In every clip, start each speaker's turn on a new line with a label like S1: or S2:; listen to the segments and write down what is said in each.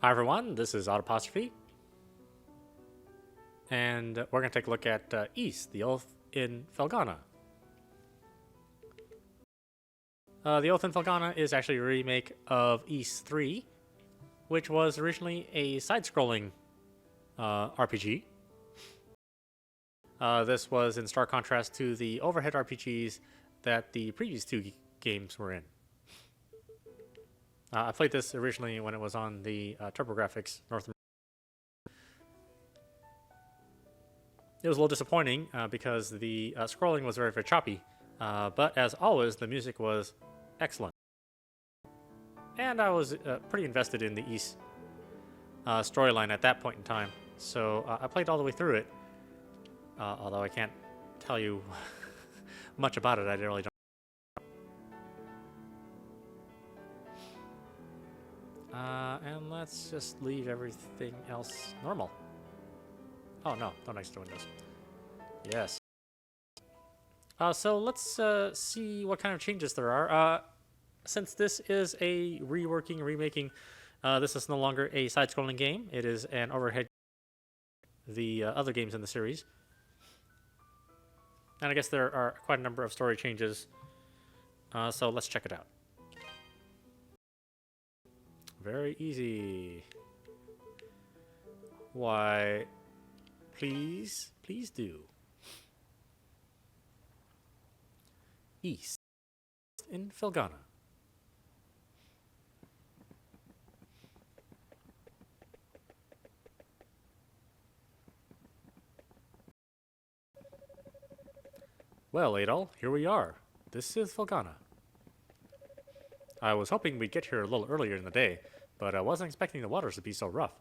S1: Hi everyone, this is audap, and we're going to take a look at East, the Oath in Felghana. The Oath in Felghana is actually a remake of East 3, which was originally a side-scrolling RPG. This was in stark contrast to the overhead RPGs that the previous two games were in. I played this originally when it was on the TurboGrafx North America. It was a little disappointing because the scrolling was very, very choppy, but as always, the music was excellent. And I was pretty invested in the East storyline at that point in time, so I played all the way through it, although I can't tell you much about it. I really don't. And let's just leave everything else normal. Oh no, don't exit the windows. Yes. So let's see what kind of changes there are. Since this is a remaking, this is no longer a side-scrolling game. It is an overhead the other games in the series. And I guess there are quite a number of story changes. So let's check it out. Very easy. Why, please do. East in Felghana. Well, Adol, here we are. This is Felghana. I was hoping we'd get here a little earlier in the day, but I wasn't expecting the waters to be so rough.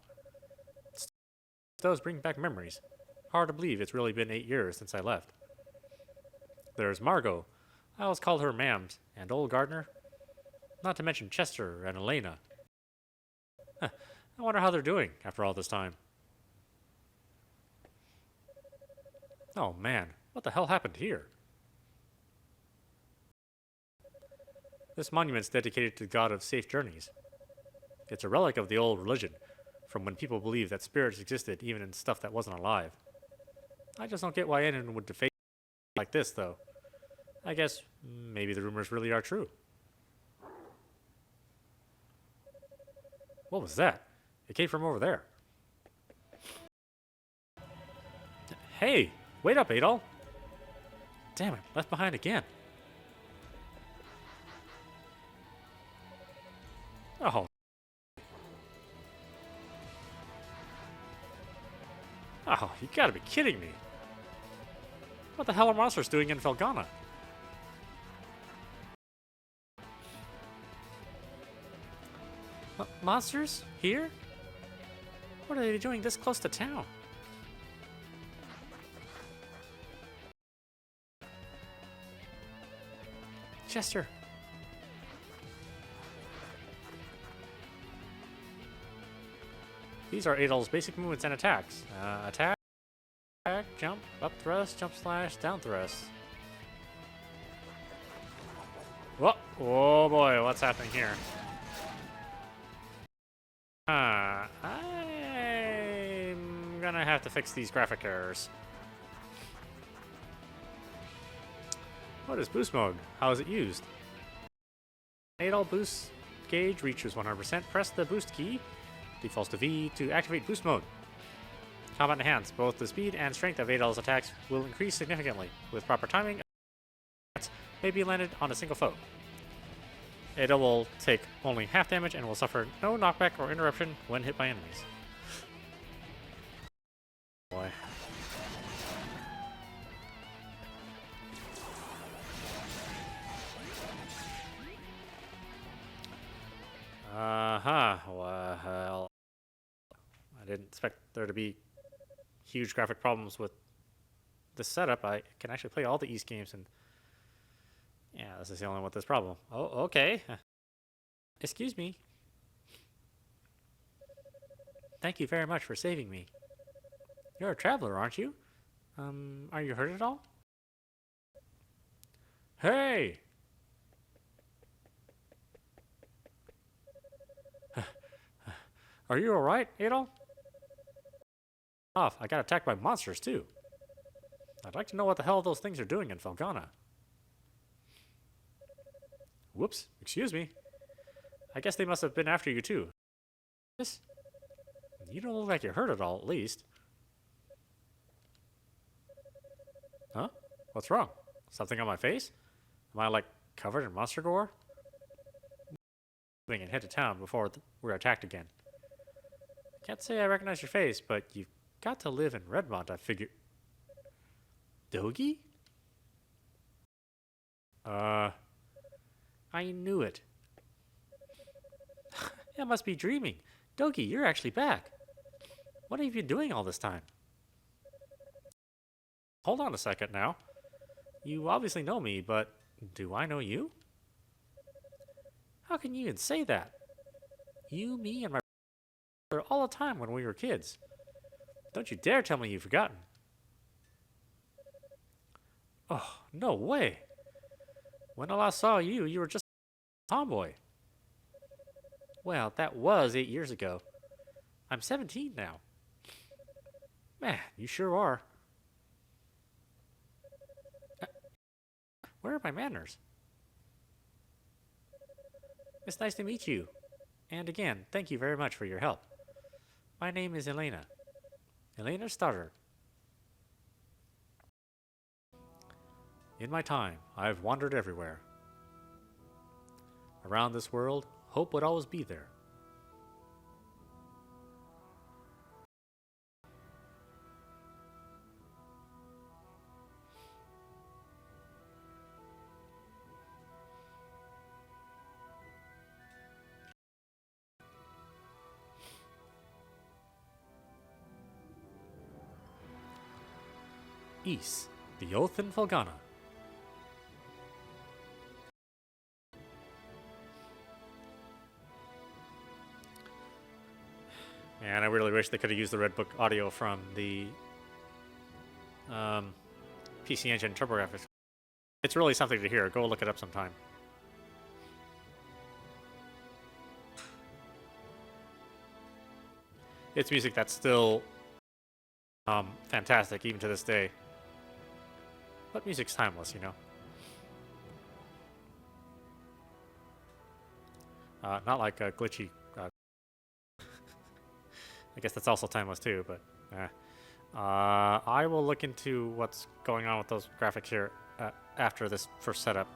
S1: It does bring back memories. Hard to believe it's really been 8 years since I left. There's Margot. I always called her Mams, and old Gardner. Not to mention Chester and Elena. I wonder how they're doing after all this time. Oh man, what the hell happened here? This monument's dedicated to the god of safe journeys. It's a relic of the old religion, from when people believed that spirits existed even in stuff that wasn't alive. I just don't get why anyone would deface like this, though. I guess maybe the rumors really are true. What was that? It came from over there. Hey, wait up, Adol. Damn it, left behind again. Oh. Oh, you gotta be kidding me. What the hell are monsters doing in Felghana? Monsters? Here? What are they doing this close to town? Chester. These are Adol's basic movements and attacks. Attack, jump, up thrust, jump slash, down thrust. Whoa, oh boy, what's happening here? I'm gonna have to fix these graphic errors. What is boost mode? How is it used? Adol boost gauge reaches 100%. Press the boost key. Defaults to V to activate boost mode. Combat enhanced. Both the speed and strength of Adol's attacks will increase significantly. With proper timing, attacks may be landed on a single foe. Adol will take only half damage and will suffer no knockback or interruption when hit by enemies. Boy. Well, I didn't expect there to be huge graphic problems with this setup. I can actually play all the East games, and yeah, this is the only one with this problem. Oh, okay. Excuse me. Thank you very much for saving me. You're a traveler, aren't you? Are you hurt at all? Hey! Are you alright, Adol? Off, I got attacked by monsters too. I'd like to know what the hell those things are doing in Felghana. Whoops, excuse me. I guess they must have been after you too. Yes? You don't look like you're hurt at all, at least. Huh? What's wrong? Something on my face? Am I, like, covered in monster gore? And head to town before we're attacked again. Can't say I recognize your face, but you've got to live in Redmont, I figure. Dogi? I knew it. I must be dreaming. Dogi, you're actually back. What have you been doing all this time? Hold on a second now. You obviously know me, but do I know you? How can you even say that? You, me, and my brother all the time when we were kids. Don't you dare tell me you've forgotten. Oh, no way. When I last saw you, you were just a tomboy. Well, that was 8 years ago. I'm 17 now. Man, you sure are. Where are my manners? It's nice to meet you. And again, thank you very much for your help. My name is Elena. Elena Stoddard. In my time, I've wandered everywhere. Around this world, hope would always be there. East, the Oath in Felghana. And I really wish they could have used the Red Book audio from the PC Engine TurboGrafx. It's really something to hear. Go look it up sometime. It's music that's still fantastic even to this day. But music's timeless, you know. Not like a glitchy. I guess that's also timeless too, but I will look into what's going on with those graphics here after this first setup.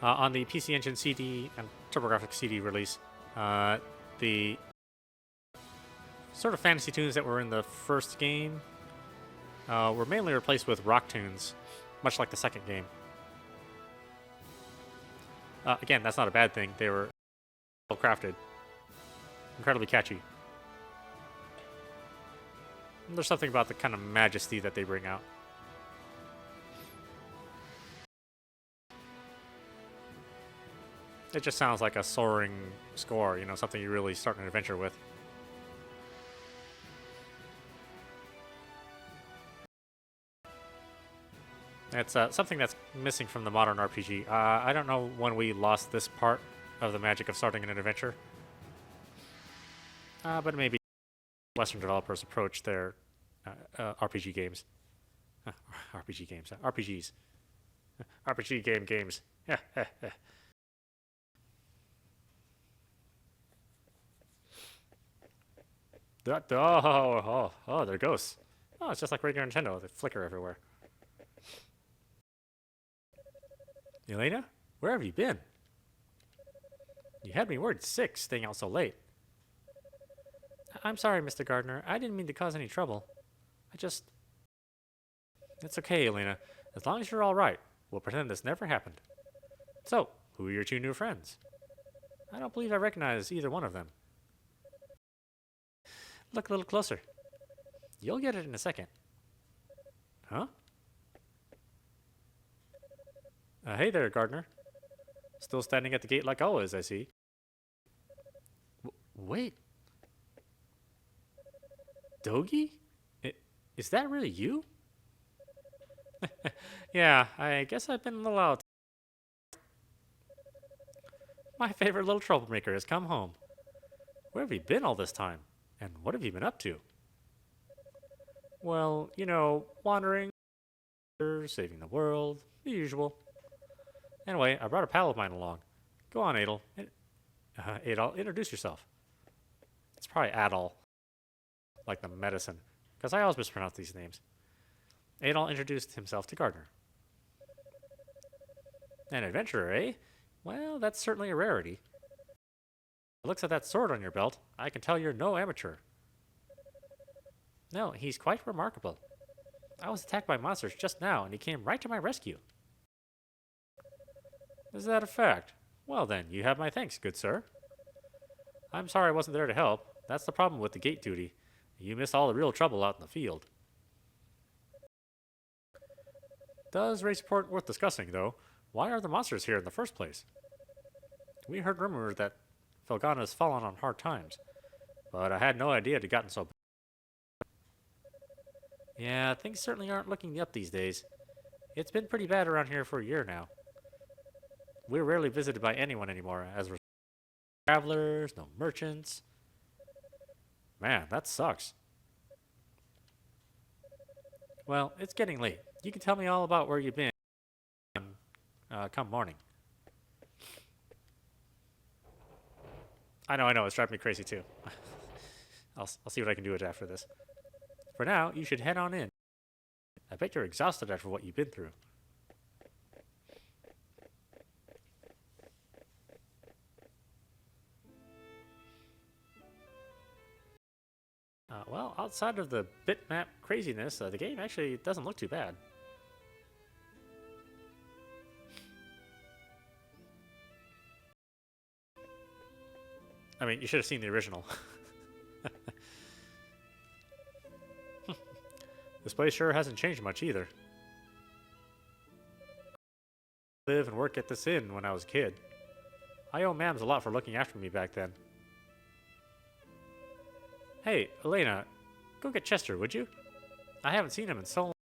S1: On the PC Engine CD and TurboGrafx CD release, the sort of fantasy tunes that were in the first game were mainly replaced with rock tunes, much like the second game. Again, that's not a bad thing. They were well crafted, incredibly catchy. And there's something about the kind of majesty that they bring out. It just sounds like a soaring score, you know, something you really start an adventure with. It's something that's missing from the modern RPG. I don't know when we lost this part of the magic of starting an adventure. But maybe Western developers approach their RPG games. RPG games. RPGs. RPG games. Oh, they're ghosts. Oh, it's just like regular Nintendo. They flicker everywhere. Elena, where have you been? You had me worried sick, staying out so late. I'm sorry, Mr. Gardner. I didn't mean to cause any trouble. It's okay, Elena. As long as you're all right, we'll pretend this never happened. So, who are your two new friends? I don't believe I recognize either one of them. Look a little closer. You'll get it in a second. Huh? Hey there, gardener. Still standing at the gate like always, I see. Wait. Dogi? Is that really you? Yeah, I guess I've been a little out. My favorite little troublemaker has come home. Where have you been all this time? And what have you been up to? Well, you know, wandering, saving the world, the usual. Anyway, I brought a pal of mine along. Go on, Adel. Adel, introduce yourself. It's probably Adol, like the medicine, because I always mispronounce these names. Adol introduced himself to Gardner. An adventurer, eh? Well, that's certainly a rarity. Looks at that sword on your belt, I can tell you're no amateur. No, he's quite remarkable. I was attacked by monsters just now, and he came right to my rescue. Is that a fact? Well then, you have my thanks, good sir. I'm sorry I wasn't there to help. That's the problem with the gate duty. You missed all the real trouble out in the field. Does raise a point worth discussing, though. Why are the monsters here in the first place? We heard rumors that Felghana has fallen on hard times, but I had no idea it had gotten so bad. Yeah, things certainly aren't looking up these days. It's been pretty bad around here for a year now. We're rarely visited by anyone anymore, as we're travelers, no merchants. Man, that sucks. Well, it's getting late. You can tell me all about where you've been come morning. I know, it's driving me crazy too. I'll see what I can do after this. For now, you should head on in. I bet you're exhausted after what you've been through. Well, outside of the bitmap craziness, the game actually doesn't look too bad. I mean, you should have seen the original. This place sure hasn't changed much either. I live and work at this inn when I was a kid. I owe Mams a lot for looking after me back then. Hey, Elena, go get Chester, would you? I haven't seen him in so long.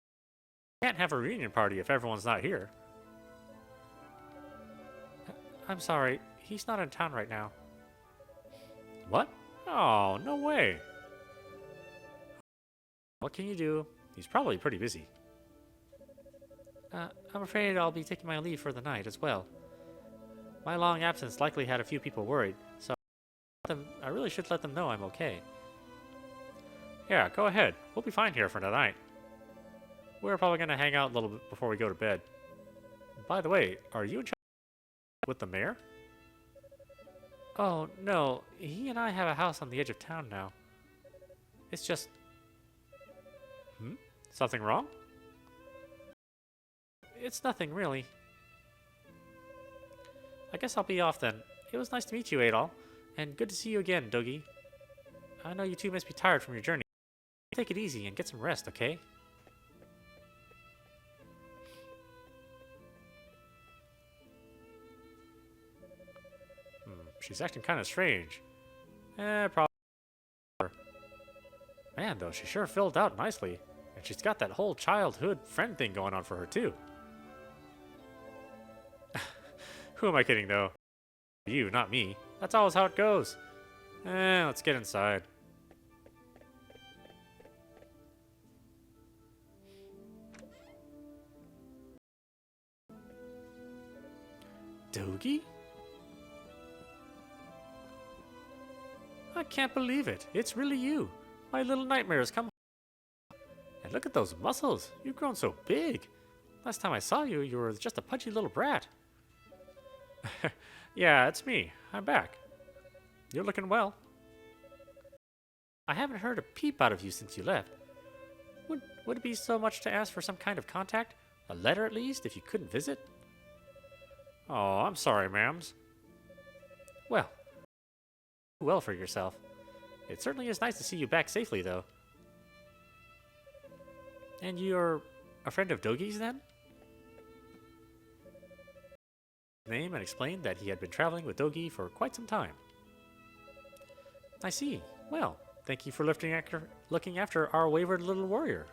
S1: I can't have a reunion party if everyone's not here. I'm sorry, he's not in town right now. What? Oh, no way. What can you do? He's probably pretty busy. I'm afraid I'll be taking my leave for the night as well. My long absence likely had a few people worried, so I really should let them know I'm okay. Yeah, go ahead. We'll be fine here for tonight. We're probably going to hang out a little bit before we go to bed. By the way, are you in charge with the mayor? Oh, no. He and I have a house on the edge of town now. It's just... Something wrong? It's nothing, really. I guess I'll be off then. It was nice to meet you, Adol. And good to see you again, Dogi. I know you two must be tired from your journey. Take it easy and get some rest, okay? She's acting kind of strange. Probably. Man, though, she sure filled out nicely. And she's got that whole childhood friend thing going on for her, too. Who am I kidding, though? You, not me. That's always how it goes. Let's get inside. Dogi? I can't believe it. It's really you. My little nightmare has come. And look at those muscles. You've grown so big. Last time I saw you, you were just a pudgy little brat. Yeah, it's me. I'm back. You're looking well. I haven't heard a peep out of you since you left. Would it be so much to ask for some kind of contact? A letter at least, if you couldn't visit? Oh, I'm sorry, Mams. Well for yourself. It certainly is nice to see you back safely, though. And you're a friend of Dogi's, then? Name and explained that he had been traveling with Dogi for quite some time. I see. Well, thank you for looking after our wayward little warrior.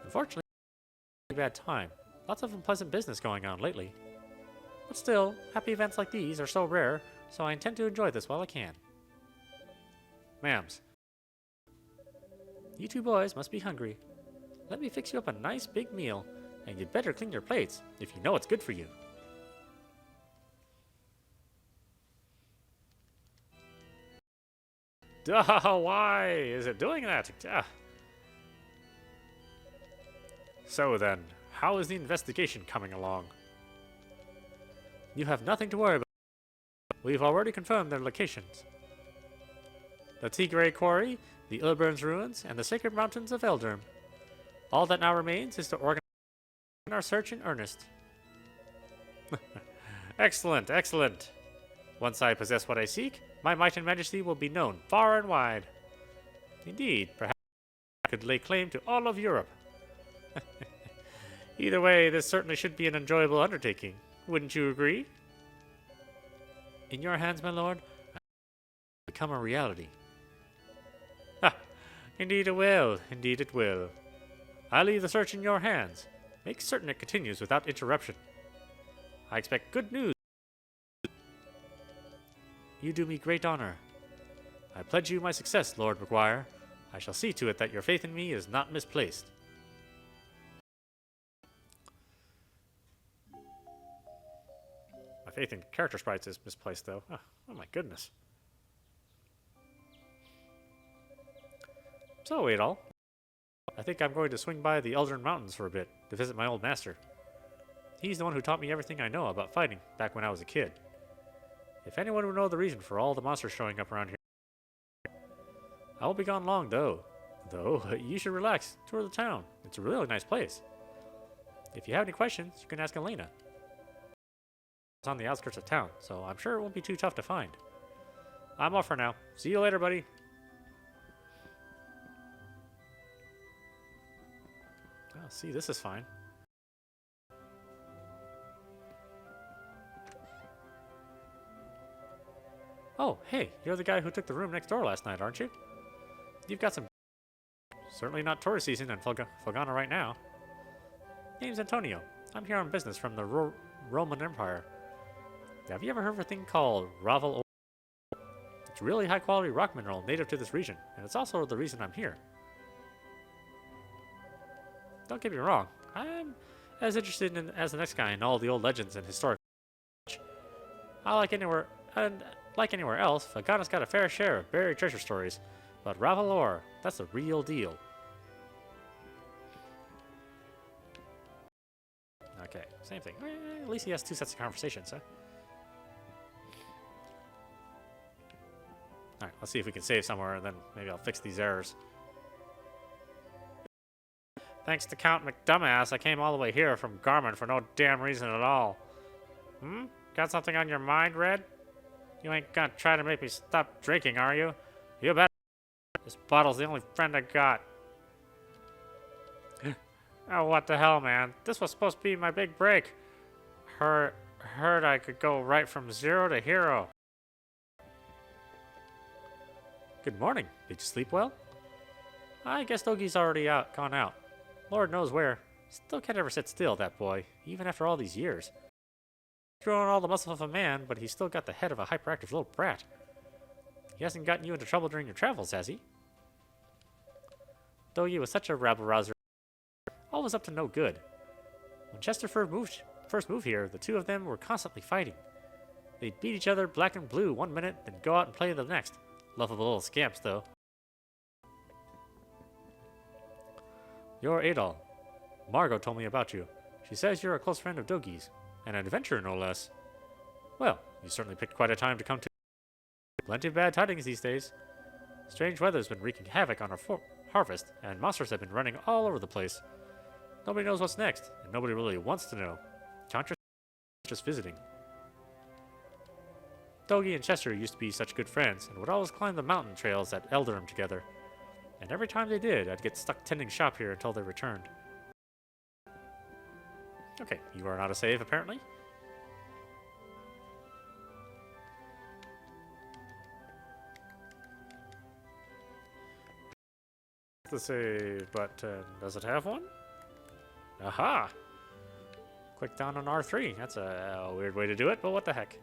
S1: Unfortunately, it's a bad time. Lots of unpleasant business going on lately. But still, happy events like these are so rare, so I intend to enjoy this while I can. Ma'ams, you two boys must be hungry. Let me fix you up a nice big meal, and you'd better clean your plates if you know it's good for you. Duh, why is it doing that? So then, how is the investigation coming along? You have nothing to worry about. We've already confirmed their locations. The Tigray Quarry, the Ilburn's Ruins, and the Sacred Mountains of Eldurm. All that now remains is to organize our search in earnest. Excellent, excellent. Once I possess what I seek, my might and majesty will be known far and wide. Indeed, perhaps I could lay claim to all of Europe. Either way, this certainly should be an enjoyable undertaking. Wouldn't you agree? In your hands, my lord, I will become a reality. Ha! Indeed it will. Indeed it will. I leave the search in your hands. Make certain it continues without interruption. I expect good news. You do me great honor. I pledge you my success, Lord McGuire. I shall see to it that your faith in me is not misplaced. My faith in character sprites is misplaced, though. Oh my goodness. So, Adol, I think I'm going to swing by the Eldurn Mountains for a bit to visit my old master. He's the one who taught me everything I know about fighting back when I was a kid. If anyone would know the reason for all the monsters showing up around here. I won't be gone long, though. You should relax. Tour the town. It's a really nice place. If you have any questions, you can ask Elena. It's on the outskirts of town, so I'm sure it won't be too tough to find. I'm off for now. See you later, buddy. Oh, see, this is fine. Oh, hey, you're the guy who took the room next door last night, aren't you? You've got some... Certainly not tourist season in Felghana right now. Name's Antonio. I'm here on business from the Roman Empire. Have you ever heard of a thing called Ravel ore? It's a really high-quality rock mineral native to this region, and it's also the reason I'm here. Don't get me wrong, I'm as interested as the next guy in all the old legends and historic. Like anywhere else, Felghana's got a fair share of buried treasure stories, but Ravel ore, that's the real deal. Okay, same thing. At least he has two sets of conversations, huh? Alright, let's see if we can save somewhere, and then maybe I'll fix these errors. Thanks to Count McDumbass, I came all the way here from Garmin for no damn reason at all. Got something on your mind, Red? You ain't gonna try to make me stop drinking, are you? You bet. This bottle's the only friend I got. Oh, what the hell, man? This was supposed to be my big break. Heard I could go right from 0 to hero. Good morning. Did you sleep well? I guess Dogi's already gone out. Lord knows where. Still can't ever sit still, that boy, even after all these years. He's grown all the muscle of a man, but he's still got the head of a hyperactive little brat. He hasn't gotten you into trouble during your travels, has he? Dogi was such a rabble-rouser, always up to no good. When Chesterford first moved here, the two of them were constantly fighting. They'd beat each other black and blue one minute, then go out and play the next. Lovable little scamps, though. You're Adol. Margot told me about you. She says you're a close friend of Dogi's. An adventurer, no less. Well, you certainly picked quite a time to come to. Plenty of bad tidings these days. Strange weather's been wreaking havoc on our harvest, and monsters have been running all over the place. Nobody knows what's next, and nobody really wants to know. Count your just visiting. Dogi and Chester used to be such good friends and would always climb the mountain trails at Elderim together. And every time they did, I'd get stuck tending shop here until they returned. Okay, you are not a save, apparently. The save button. Does it have one? Aha! Click down on R3. That's a weird way to do it, but what the heck.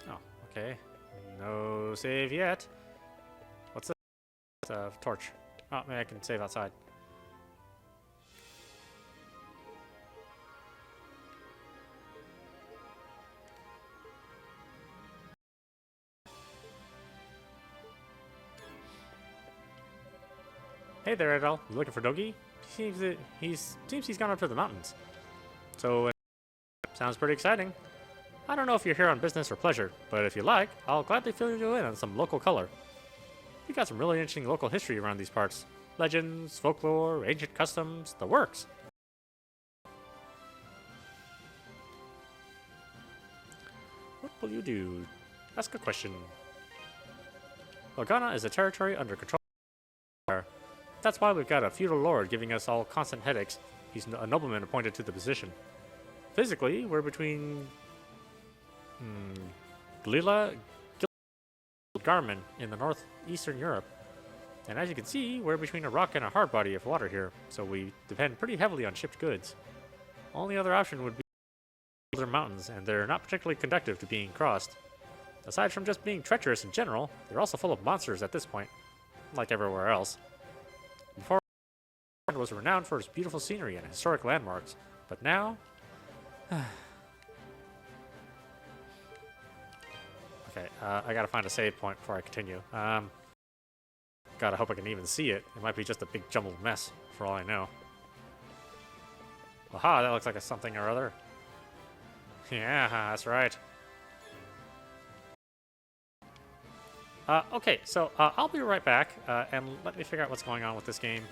S1: Oh, okay. No save yet. What's this? It's a torch. Oh, maybe I can save outside. Hey there, Adel. You looking for Dogi? Seems he's gone up to the mountains. So, sounds pretty exciting. I don't know if you're here on business or pleasure, but if you like, I'll gladly fill you in on some local color. We got some really interesting local history around these parts. Legends, folklore, ancient customs, the works. What will you do? Ask a question. Felghana is a territory under control. That's why we've got a feudal lord giving us all constant headaches. He's a nobleman appointed to the position. Physically, we're between Glila, Garmin in the northeastern Europe. And as you can see, we're between a rock and a hard body of water here, so we depend pretty heavily on shipped goods. Only other option would be the mountains, and they're not particularly conducive to being crossed. Aside from just being treacherous in general, they're also full of monsters at this point, like everywhere else. Before, it was renowned for its beautiful scenery and historic landmarks, but now... Okay, I gotta find a save point before I continue. God, I hope I can even see it. It might be just a big jumbled mess, for all I know. Aha, that looks like a something or other. Yeah, that's right. Okay, so I'll be right back, and let me figure out what's going on with this game.